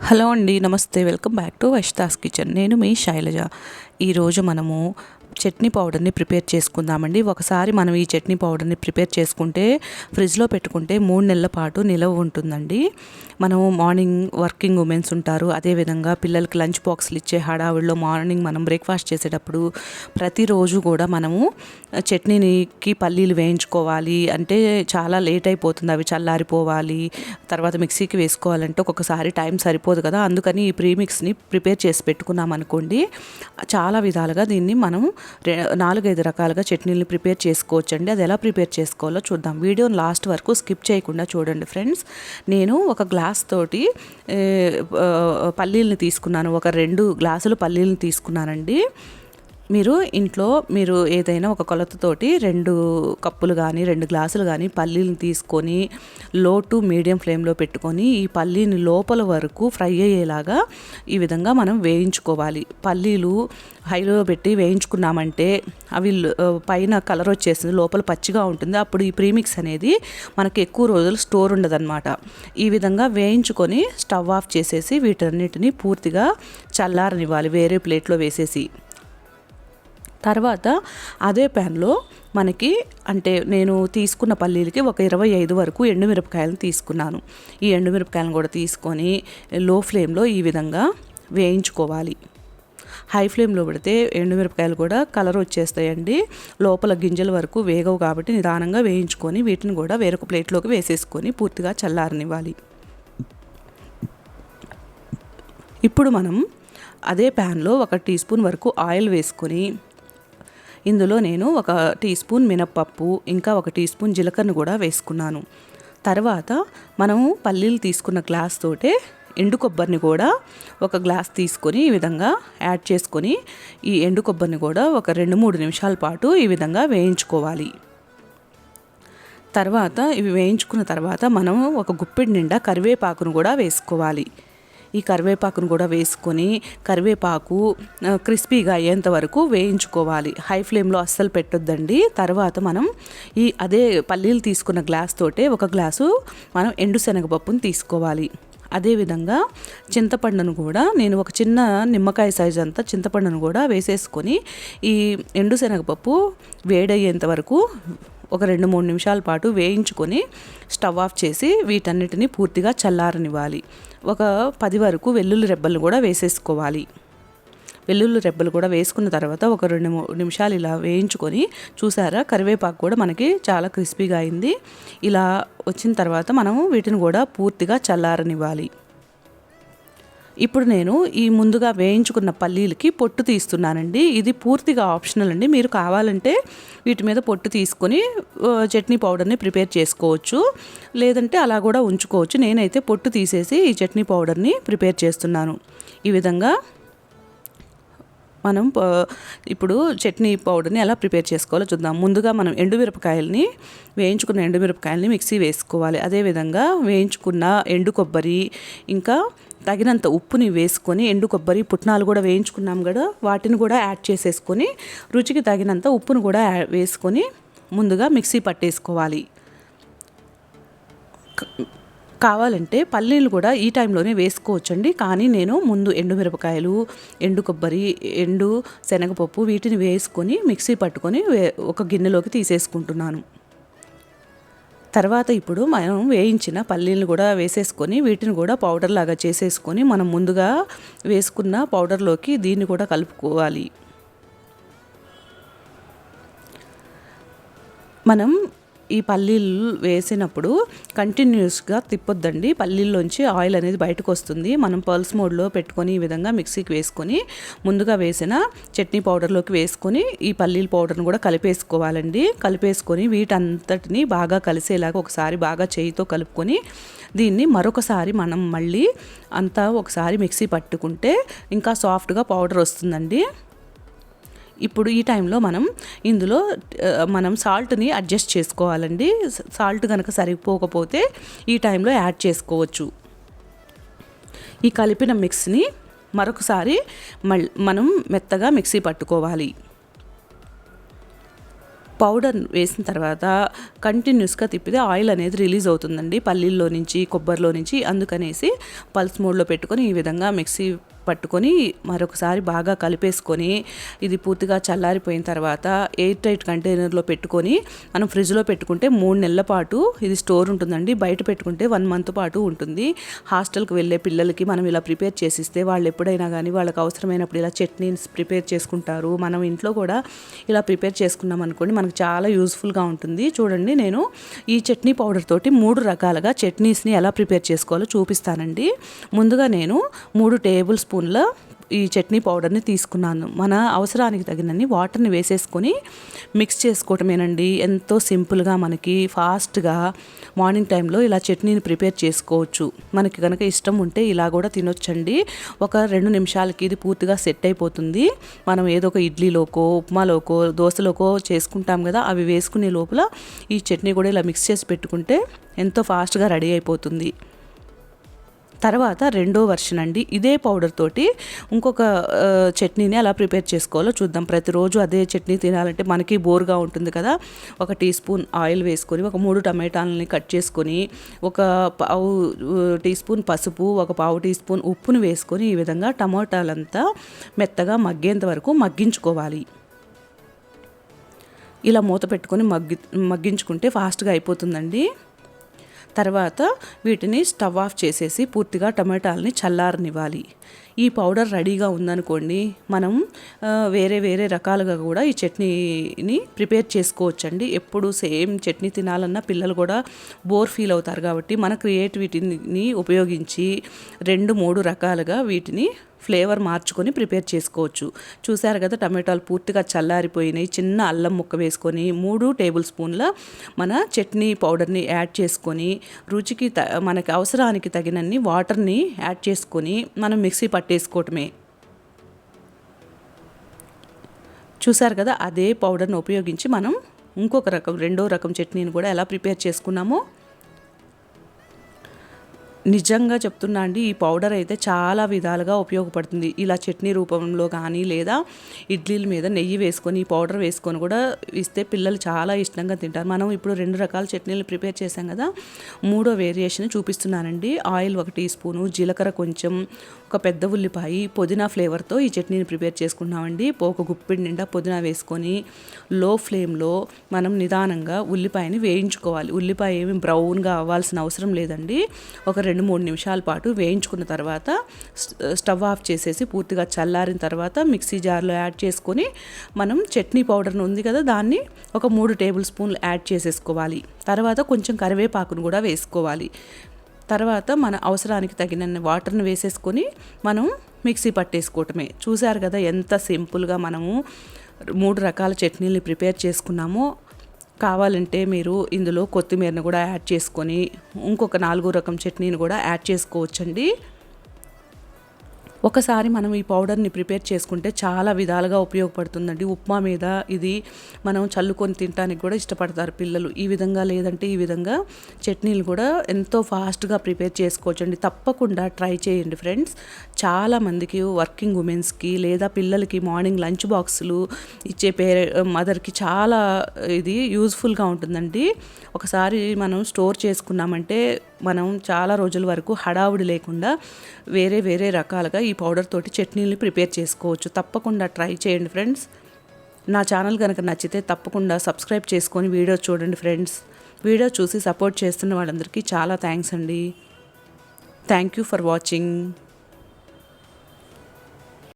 Hello అండి, నమస్తే. Welcome back to Vaishta's kitchen. నేను మీ శైలజ. ఈరోజు మనము చట్నీ పౌడర్ని ప్రిపేర్ చేసుకుందామండి. ఒకసారి మనం ఈ చట్నీ పౌడర్ని ప్రిపేర్ చేసుకుంటే ఫ్రిడ్జ్లో పెట్టుకుంటే 3 నెలల పాటు నిలవ ఉంటుందండి. మనము మార్నింగ్ వర్కింగ్ ఉమెన్స్ ఉంటారు, అదేవిధంగా పిల్లలకి లంచ్ బాక్స్లు ఇచ్చే హడావిడిలో మార్నింగ్ మనం బ్రేక్ఫాస్ట్ చేసేటప్పుడు ప్రతిరోజు కూడా మనము చట్నీకి పల్లీలు వేయించుకోవాలి అంటే చాలా లేట్ అయిపోతుంది. అవి చల్లారిపోవాలి, తర్వాత మిక్సీకి వేసుకోవాలంటే ఒక్కొక్కసారి టైం సరిపోదు కదా. అందుకని ఈ ప్రీమిక్స్ని ప్రిపేర్ చేసి పెట్టుకున్నాం అనుకోండి, చాలా విధాలుగా దీన్ని మనం 4-5 రకాలుగా చట్నీలు ప్రిపేర్ చేసుకోవచ్చండి. అది ఎలా ప్రిపేర్ చేసుకోవాలో చూద్దాం. వీడియోని లాస్ట్ వరకు స్కిప్ చేయకుండా చూడండి ఫ్రెండ్స్. నేను ఒక గ్లాస్ తోటి పల్లీలను తీసుకున్నాను. ఒక 2 గ్లాసులు పల్లీలను తీసుకున్నానండి. మీరు ఇంట్లో ఏదైనా ఒక కొలతతోటి 2 కప్పులు కానీ 2 గ్లాసులు కానీ పల్లీలను తీసుకొని లో టు మీడియం ఫ్లేమ్లో పెట్టుకొని ఈ పల్లీని లోపల వరకు ఫ్రై అయ్యేలాగా ఈ విధంగా మనం వేయించుకోవాలి. పల్లీలు హైలో పెట్టి వేయించుకున్నామంటే అవి పైన కలర్ వచ్చేసింది, లోపల పచ్చిగా ఉంటుంది. అప్పుడు ఈ ప్రీమిక్స్ అనేది మనకి ఎక్కువ రోజులు స్టోర్ ఉండదన్నమాట. ఈ విధంగా వేయించుకొని స్టవ్ ఆఫ్ చేసేసి వీటన్నిటిని పూర్తిగా చల్లారనివ్వాలి వేరే ప్లేట్లో వేసేసి. తర్వాత అదే ప్యాన్లో నేను తీసుకున్న పల్లీలకి ఒక 25 వరకు ఎండుమిరపకాయలను తీసుకున్నాను. ఈ ఎండుమిరపకాయలను కూడా తీసుకొని లో ఫ్లేమ్లో ఈ విధంగా వేయించుకోవాలి. హై ఫ్లేమ్లో పెడితే ఎండుమిరపకాయలు కూడా కలర్ వచ్చేస్తాయండి, లోపల గింజల వరకు వేగవు. కాబట్టి నిదానంగా వేయించుకొని వీటిని కూడా వేరొక ప్లేట్లోకి వేసేసుకొని పూర్తిగా చల్లారనివ్వాలి. ఇప్పుడు మనం అదే ప్యాన్లో 1 టీ స్పూన్ వరకు ఆయిల్ వేసుకొని ఇందులో నేను 1 టీ స్పూన్ మినప్పప్పు ఇంకా 1 టీ స్పూన్ జీలకర్రను కూడా వేసుకున్నాను. తర్వాత మనము పల్లీలు తీసుకున్న గ్లాస్ తోటే ఎండు కొబ్బరిని కూడా 1 గ్లాస్ తీసుకొని ఈ విధంగా యాడ్ చేసుకొని ఈ ఎండు కొబ్బరిని కూడా ఒక 2-3 నిమిషాల పాటు ఈ విధంగా వేయించుకోవాలి. తర్వాత ఇవి వేయించుకున్న తర్వాత మనం ఒక గుప్పెడి నిండా కరివేపాకును కూడా వేసుకోవాలి. ఈ కరివేపాకును కూడా వేసుకొని కరివేపాకు క్రిస్పీగా అయ్యేంత వరకు వేయించుకోవాలి. హై ఫ్లేమ్లో అస్సలు పెట్టొద్దండి. తర్వాత మనం అదే పల్లీలు తీసుకున్న గ్లాస్ తోటే 1 గ్లాసు మనం ఎండు శనగపప్పును తీసుకోవాలి. అదేవిధంగా చింతపండును కూడా నేను ఒక చిన్న నిమ్మకాయ సైజు అంతా చింతపండును కూడా వేసేసుకొని ఈ ఎండు శనగపప్పు వేడయ్యేంత వరకు ఒక 2-3 నిమిషాల పాటు వేయించుకొని స్టవ్ ఆఫ్ చేసి వీటన్నిటిని పూర్తిగా చల్లారనివ్వాలి. ఒక 10 వరకు వెల్లుల్లి రెబ్బలు కూడా వేసేసుకోవాలి. వెల్లుల్లి రెబ్బలు కూడా వేసుకున్న తర్వాత ఒక 2-3 నిమిషాలు ఇలా వేయించుకొని చూసారా, కరివేపాకు కూడా మనకి చాలా క్రిస్పీగా అయింది. ఇలా వచ్చిన తర్వాత మనము వీటిని కూడా పూర్తిగా చల్లారనివ్వాలి. ఇప్పుడు నేను ఈ ముందుగా వేయించుకున్న పల్లీలకి పొట్టు తీస్తున్నానండి. ఇది పూర్తిగా ఆప్షనల్ అండి. మీరు కావాలంటే వీటి మీద పొట్టు తీసుకొని చట్నీ పౌడర్ని ప్రిపేర్ చేసుకోవచ్చు, లేదంటే అలా కూడా ఉంచుకోవచ్చు. నేనైతే పొట్టు తీసేసి ఈ చట్నీ పౌడర్ని ప్రిపేర్ చేస్తున్నాను. ఈ విధంగా మనం ఇప్పుడు చట్నీ పౌడర్ని ఎలా ప్రిపేర్ చేసుకోవాలో చూద్దాం. ముందుగా మనం వేయించుకున్న ఎండుమిరపకాయలని మిక్సీ వేసుకోవాలి. అదేవిధంగా వేయించుకున్న ఎండు కొబ్బరి ఇంకా తగినంత ఉప్పుని వేసుకొని, ఎండు కొబ్బరి పుట్నాలు కూడా వేయించుకున్నాం కదా, వాటిని కూడా యాడ్ చేసేసుకొని రుచికి తగినంత ఉప్పును కూడా వేసుకొని ముందుగా మిక్సీ పట్టేసుకోవాలి. కావాలంటే పల్లీలు కూడా ఈ టైంలోనే వేసుకోవచ్చండి. కానీ నేను ముందు ఎండుమిరపకాయలు, ఎండు కొబ్బరి, ఎండు శనగపప్పు వీటిని వేసుకొని మిక్సీ పట్టుకొని ఒక గిన్నెలోకి తీసేసుకుంటున్నాను. తర్వాత ఇప్పుడు మనం వేయించిన పల్లీలను కూడా వేసేసుకొని వీటిని కూడా పౌడర్ లాగా చేసేసుకొని మనం ముందుగా వేసుకున్న పౌడర్లోకి దీన్ని కూడా కలుపుకోవాలి. మనం ఈ పల్లీలు వేసినప్పుడు కంటిన్యూస్గా తిప్పొద్దండి, పల్లీల్లోంచి ఆయిల్ అనేది బయటకు వస్తుంది. మనం పల్స్ మోడ్లో పెట్టుకొని ఈ విధంగా మిక్సీకి వేసుకొని ముందుగా వేసిన చట్నీ పౌడర్లోకి వేసుకొని ఈ పల్లీల పౌడర్ని కూడా కలిపేసుకోవాలండి. కలిపేసుకొని వీటంతటిని బాగా కలిసేలాగా ఒకసారి బాగా చేయితో కలుపుకొని దీన్ని మరొకసారి మనం మళ్ళీ అంతా ఒకసారి మిక్సీ పట్టుకుంటే ఇంకా సాఫ్ట్గా పౌడర్ వస్తుందండి. ఇప్పుడు ఈ టైంలో ఇందులో మనం సాల్ట్ని అడ్జస్ట్ చేసుకోవాలండి. సాల్ట్ కనుక సరిపోకపోతే ఈ టైంలో యాడ్ చేసుకోవచ్చు. ఈ కలిపిన మిక్స్ని మరొకసారి మనం మెత్తగా మిక్సీ పట్టుకోవాలి. పౌడర్ వేసిన తర్వాత కంటిన్యూస్గా తిప్పితే ఆయిల్ అనేది రిలీజ్ అవుతుందండి పల్లీల్లో నుంచి, కొబ్బరిలో నుంచి. అందుకనేసి పల్స్ మోడ్లో పెట్టుకొని ఈ విధంగా మిక్సీ పట్టుకొని మరొకసారి బాగా కలిపేసుకొని ఇది పూర్తిగా చల్లారిపోయిన తర్వాత ఎయిర్ టైట్ కంటైనర్లో పెట్టుకొని మనం ఫ్రిడ్జ్లో పెట్టుకుంటే 3 నెలల పాటు ఇది స్టోర్ ఉంటుందండి. బయట పెట్టుకుంటే 1 మంత్ పాటు ఉంటుంది. హాస్టల్కి వెళ్ళే పిల్లలకి మనం ఇలా ప్రిపేర్ చేసిస్తే వాళ్ళు ఎప్పుడైనా కానీ వాళ్ళకి అవసరమైనప్పుడు ఇలా చట్నీస్ ప్రిపేర్ చేసుకుంటారు. మనం ఇంట్లో కూడా ఇలా ప్రిపేర్ చేసుకున్నాం అనుకోండి, మనకు చాలా యూస్ఫుల్గా ఉంటుంది. చూడండి, నేను ఈ చట్నీ పౌడర్ తోటి 3 రకాలుగా చట్నీస్ని ఎలా ప్రిపేర్ చేసుకోవాలో చూపిస్తానండి. ముందుగా నేను 3 టేబుల్ స్పూన్ల ఈ చట్నీ పౌడర్ని తీసుకున్నాను. మన అవసరానికి తగినన్ని వాటర్ని వేసేసుకొని మిక్స్ చేసుకోవటమేనండి. ఎంతో సింపుల్గా మనకి ఫాస్ట్గా మార్నింగ్ టైంలో ఇలా చట్నీని ప్రిపేర్ చేసుకోవచ్చు. మనకి కనుక ఇష్టం ఉంటే ఇలా కూడా తినొచ్చండి. ఒక 2 నిమిషాలకి ఇది పూర్తిగా సెట్ అయిపోతుంది. మనం ఏదో ఒక ఇడ్లీలోకో, ఉప్మాలోకో, దోశలోకో చేసుకుంటాం కదా, అవి వేసుకునే లోపల ఈ చట్నీ కూడా ఇలా మిక్స్ చేసి పెట్టుకుంటే ఎంతో ఫాస్ట్గా రెడీ అయిపోతుంది. తర్వాత రెండో వర్షన్ అండి. ఇదే పౌడర్ తోటి ఇంకొక చట్నీని ఎలా ప్రిపేర్ చేసుకోవాలో చూద్దాం. ప్రతిరోజు అదే చట్నీ తినాలంటే మనకి బోర్గా ఉంటుంది కదా. 1 టీ స్పూన్ ఆయిల్ వేసుకొని, ఒక 3 టమాటాలని కట్ చేసుకొని, ఒక పావు టీ స్పూన్ పసుపు, ఒక పావు టీ స్పూన్ ఉప్పును వేసుకొని ఈ విధంగా టమాటాలంతా మెత్తగా మగ్గేంత వరకు మగ్గించుకోవాలి. ఇలా మూత పెట్టుకొని మగ్గించుకుంటే ఫాస్ట్గా అయిపోతుందండి. తర్వాత వీటిని స్టవ్ ఆఫ్ చేసేసి పూర్తిగా టమాటాలని చల్లారనివ్వాలి. ఈ పౌడర్ రెడీగా ఉందనుకోండి, మనం వేరే వేరే రకాలుగా కూడా ఈ చట్నీని ప్రిపేర్ చేసుకోవచ్చండి. ఎప్పుడు సేమ్ చట్నీ తినాలన్నా పిల్లలు కూడా బోర్ ఫీల్ అవుతారు కాబట్టి మన క్రియేటివిటీని ఉపయోగించి 2-3 రకాలుగా వీటిని ఫ్లేవర్ మార్చుకొని ప్రిపేర్ చేసుకోవచ్చు. చూసారు కదా, టమాటాలు పూర్తిగా చల్లారిపోయినాయి. చిన్న అల్లం ముక్క వేసుకొని 3 టేబుల్ స్పూన్ల మన చట్నీ పౌడర్ని యాడ్ చేసుకొని రుచికి మనకి అవసరానికి తగినన్ని వాటర్ని యాడ్ చేసుకొని మనం మిక్సీ పట్టేసుకోవటమే. చూసారు కదా, అదే పౌడర్ని ఉపయోగించి మనం ఇంకొక రకం, రెండో రకం చట్నీని కూడా ఎలా ప్రిపేర్ చేసుకున్నామో. నిజంగా చెప్తున్నా అండి, ఈ పౌడర్ అయితే చాలా విధాలుగా ఉపయోగపడుతుంది. ఇలా చట్నీ రూపంలో కానీ, లేదా ఇడ్లీల మీద నెయ్యి వేసుకొని ఈ పౌడర్ వేసుకొని కూడా ఇస్తే పిల్లలు చాలా ఇష్టంగా తింటారు. మనం ఇప్పుడు 2 రకాల చట్నీలు ప్రిపేర్ చేసాం కదా, 3వ వేరియేషన్ చూపిస్తున్నానండి. ఆయిల్ 1 టీ స్పూను, జీలకర్ర కొంచెం, ఒక పెద్ద ఉల్లిపాయ, పుదీనా ఫ్లేవర్తో ఈ చట్నీని ప్రిపేర్ చేసుకున్నామండి. ఒక గుప్పిడి నిండా పుదీనా వేసుకొని లో ఫ్లేమ్లో మనం నిదానంగా ఉల్లిపాయని వేయించుకోవాలి. ఉల్లిపాయ ఏమి బ్రౌన్గా అవ్వాల్సిన అవసరం లేదండి. ఒక 2-3 నిమిషాల పాటు వేయించుకున్న తర్వాత స్టవ్ ఆఫ్ చేసేసి పూర్తిగా చల్లారిన తర్వాత మిక్సీ జార్లో యాడ్ చేసుకొని మనం చట్నీ పౌడర్ ఉంది కదా, దాన్ని ఒక 3 టేబుల్ స్పూన్లు యాడ్ చేసేసుకోవాలి. తర్వాత కొంచెం కరివేపాకును కూడా వేసుకోవాలి. తర్వాత మన అవసరానికి తగినన్ని వాటర్ని వేసేసుకొని మనం మిక్సీ పట్టేసుకోవటమే. చూసారు కదా ఎంత సింపుల్గా మనము 3 రకాల చట్నీలు ప్రిపేర్ చేసుకున్నామో. కావాలంటే మీరు ఇందులో కొత్తిమీరను కూడా యాడ్ చేసుకొని ఇంకొక 4 రకం చట్నీని కూడా యాడ్ చేసుకోవచ్చండి. ఒకసారి మనం ఈ పౌడర్ని ప్రిపేర్ చేసుకుంటే చాలా విధాలుగా ఉపయోగపడుతుందండి. ఉప్మా మీద ఇది మనం చల్లుకొని తినడానికి కూడా ఇష్టపడతారు పిల్లలు. ఈ విధంగా లేదంటే ఈ విధంగా చట్నీలు కూడా ఎంతో ఫాస్ట్గా ప్రిపేర్ చేసుకోవచ్చండి. తప్పకుండా ట్రై చేయండి ఫ్రెండ్స్. చాలామందికి వర్కింగ్ ఉమెన్స్కి లేదా పిల్లలకి మార్నింగ్ లంచ్ బాక్సులు ఇచ్చే మదర్కి చాలా ఇది యూజ్ఫుల్గా ఉంటుందండి. ఒకసారి మనం స్టోర్ చేసుకున్నామంటే మనం చాలా రోజుల వరకు హడావుడి లేకుండా వేరే వేరే రకాలుగా ఈ పౌడర్ తోటి చట్నీలు ప్రిపేర్ చేసుకోవచ్చు. తప్పకుండా ట్రై చేయండి ఫ్రెండ్స్. నా ఛానల్ కనుక నచ్చితే తప్పకుండా సబ్స్క్రైబ్ చేసుకొని వీడియో చూడండి ఫ్రెండ్స్. వీడియో చూసి సపోర్ట్ చేస్తున్న వాళ్ళందరికీ చాలా థ్యాంక్స్ అండి. Thank you for watching.